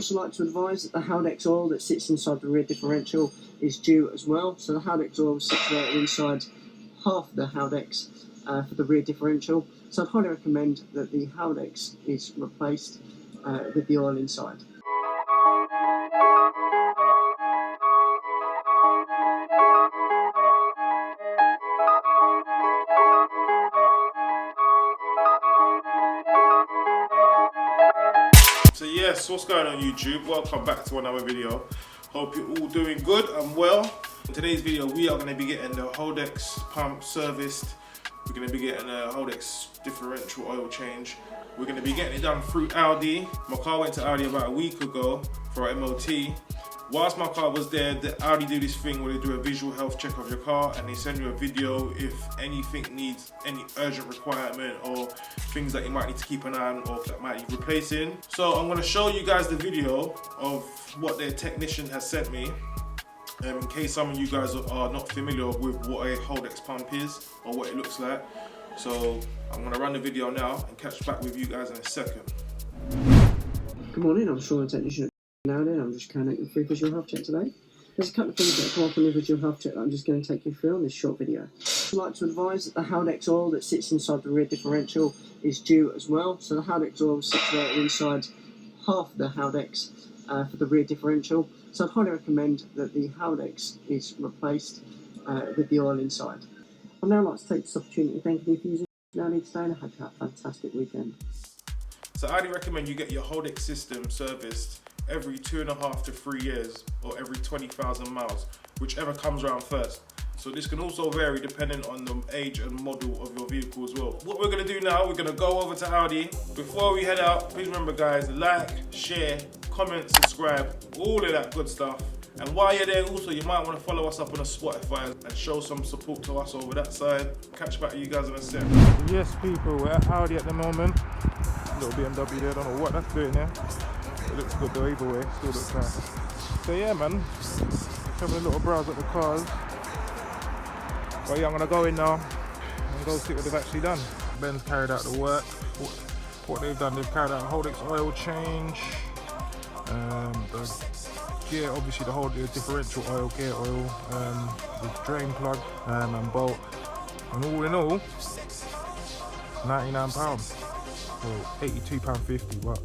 Also like to advise that the Haldex oil that sits inside the rear differential is due as well. So the Haldex oil is situated inside half the Haldex for the rear differential. So I'd highly recommend that the Haldex is replaced with the oil inside. So yes, what's going on YouTube? Welcome back to another video. Hope you're all doing good and well. In today's video we are going to be getting the Haldex pump serviced. We're going to be getting a Haldex differential oil change. We're going to be getting it done through Audi. My car went to Audi about a week ago for an MOT. Whilst my car was there, the Audi do this thing where they do a visual health check of your car and they send you a video if anything needs any urgent requirement or things that you might need to keep an eye on or that might need replacing. So I'm going to show you guys the video of what their technician has sent me. In case some of you guys are not familiar with what a Haldex pump is or what it looks like. So I'm going to run the video now and catch back with you guys in a second. Good morning, I'm Sean, the technician at Audi. I'm just carrying out your free visual health check today. There's a couple of things that come up on the visual health check that I'm just going to take you through on this short video. I'd like to advise that the Haldex oil that sits inside the rear differential is due as well. So the Haldex oil is situated inside half the Haldex for the rear differential. So I'd highly recommend that the Haldex is replaced with the oil inside. I'd now like to take this opportunity to thank you for using Audi today and I hope you have a fantastic weekend. So I'd recommend you get your Haldex system serviced every 2.5 to 3 years or every 20,000 miles, whichever comes around first. So this can also vary depending on the age and model of your vehicle as well. What we're going to do now, we're going to go over to Audi. Before we head out, please remember guys, like, share, comment, subscribe, all of that good stuff. And while you're there also, you might want to follow us up on a Spotify and show some support to us over that side. Catch back to you guys in a sec. Yes people, we're at Audi at the moment. Little BMW there, don't know what that's doing there. It looks good though, either way, still looks nice. So yeah man, having a little browse at the cars. But yeah, I'm gonna go in now and go see what they've actually done. Ben's carried out the work. What they've done, they've carried out a Haldex oil change. The gear, obviously the differential oil, gear oil, the drain plug and bolt. And all in all, £99. Well, £82.50, but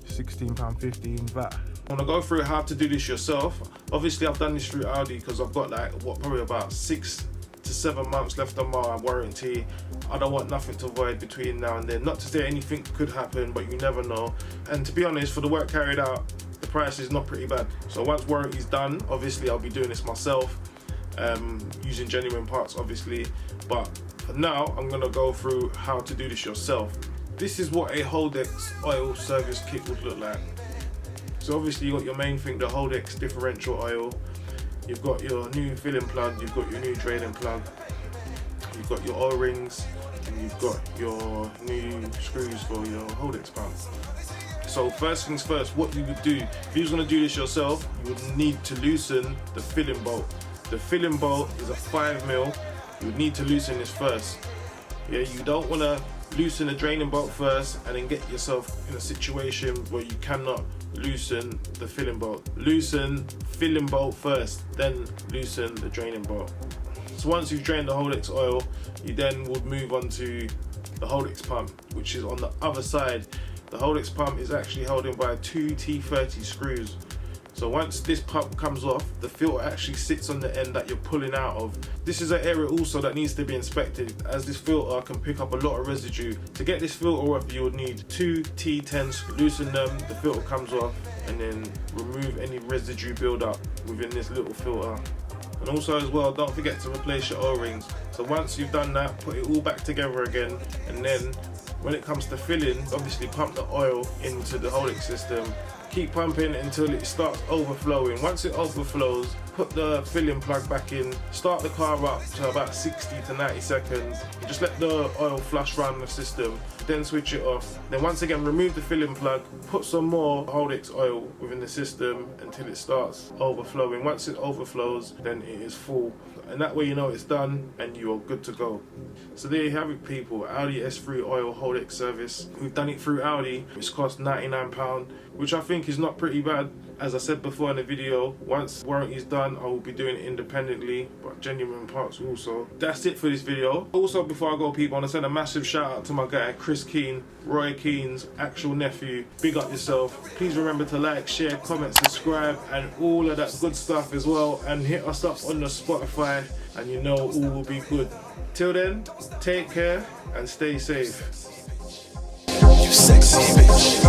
£16.50 in VAT. I want to go through how to do this yourself. Obviously I've done this through Audi because I've got like probably about 6 to 7 months left on my warranty. I don't want nothing to void between now and then. Not to say anything could happen, but you never know. And to be honest, for the work carried out, the price is not pretty bad. So once warranty's done, obviously I'll be doing this myself, using genuine parts obviously. But for now, I'm gonna go through how to do this yourself. This is what a Haldex oil service kit would look like. So obviously you've got your main thing, the Haldex differential oil. You've got your new filling plug, you've got your new draining plug, you've got your O-rings, and you've got your new screws for your Haldex pump. So first things first, what you would do, if you was going to do this yourself, you would need to loosen the filling bolt. The filling bolt is a 5mm, you would need to loosen this first. Yeah, you don't want to loosen the draining bolt first and then get yourself in a situation where you cannot loosen the filling bolt. Loosen filling bolt first, then loosen the draining bolt. So once you've drained the Haldex oil, you then would move on to the Haldex pump, which is on the other side. The Haldex pump is actually held in by 2 T30 screws. So once this pump comes off, the filter actually sits on the end that you're pulling out of. This is an area also that needs to be inspected, as this filter can pick up a lot of residue. To get this filter off, you would need 2 T10s, loosen them, the filter comes off, and then remove any residue build-up within this little filter. And also as well, don't forget to replace your O-rings. So once you've done that, put it all back together again, and then when it comes to filling, obviously pump the oil into the Haldex system. Keep pumping until it starts overflowing. Once it overflows, put the filling plug back in, start the car up to about 60 to 90 seconds, just let the oil flush around the system, then switch it off. Then once again remove the filling plug, put some more Haldex oil within the system until it starts overflowing. Once it overflows, then it is full, and that way you know it's done and you are good to go. So there you have it, people. Audi S3 oil Haldex service. We've done it through Audi, which cost £99, which I think is not pretty bad. As I said before in the video, once warranty is done, I will be doing it independently, but genuine parts also. That's it for this video. Also, before I go, people, I want to send a massive shout out to my guy Chris Keane, Roy Keane's actual nephew. Big up yourself. Please remember to like, share, comment, subscribe, and all of that good stuff as well. And hit us up on the Spotify, and you know all will be good. Till then, take care and stay safe. You sexy bitch.